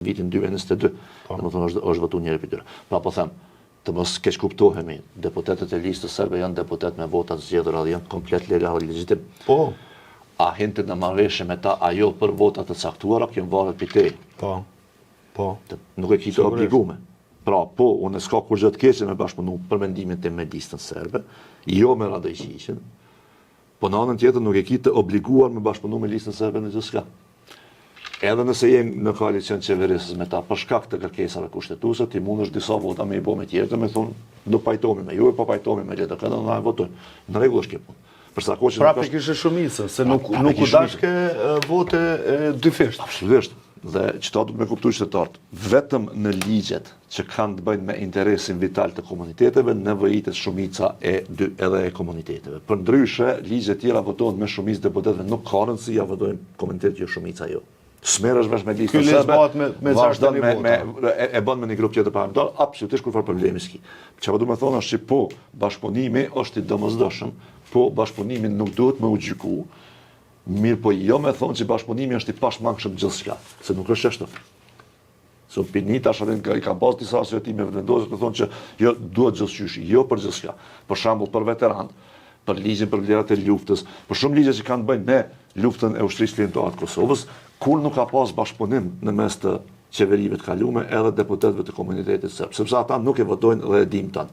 vitin 2022, domethënë është votuar njëri prej tyre. Pra po them, të mos keq kuptohemi, deputetët e listës serbe janë deputet me vota të zgjedhura dhe janë komplet legal dhe legjitim. Po. A hintet në marrëveshje me ta ajo për vota të caktuara, kjo varet prej teje. Po. Nuk e kito obligume. Pra, po, unë s'ka kur gjë të keqe me bashkëpunu për mendimin tim me listën serbe, jo me Radojqićin, po në anën tjetër nuk e kito obliguar me bashkëpunu me listën serbe në gjithçka. Edhe nëse jemi në koalicion qeverisës me ta, për shkak të kërkesave kushtetuese, ti mundesh disa vota me i bë me tjerë, me thonë, do pajtohemi me ju, po pajtohemi me LDK, do na votojnë. Në rregull është kjo punë. Pra pikërisht shumicën, se nuk u dashke vote dyfisht. Absolutisht. Dhe qëta du me kuptu qytetarët, vetëm në ligjet që kanë të bëjnë me interesin vital të komuniteteve, nevojitet shumica edhe e komuniteteve. Për ndryshe, ligjet tjera votohen me shumicë deputetëve, nuk ka rëndësi ja votojnë komunitetet jo shumica jo. Smerësh vesh me listën serbe, vazhdon e bën me një grup tjetër parlamentar, absolutisht kur fare problemi s'ki. Çfarë do të thonë është që po bashkëpunimi është i domosdoshëm, po bashkëpunimi nuk duhet me u gjyku. Mirë po jo me thonë që bashkëpunimi është i pashmangshëm gjithçka, se nuk është ashtu. So Pinita shërin i ka pas disa arsyetimeve vendosur të thonë që jo duhet gjithçysh, jo për gjithçka. Për shembull për veteran, për ligjin për vlerat e luftës, për shumë ligje që kanë të bëjnë me luftën e ushtrisë lindore të Kosovës, kur nuk ka pas bashkëpunim në mes të qeverive të kalume edhe deputetëve të komunitetit serb, sepse ata nuk e votojnë dhe e dim tanë.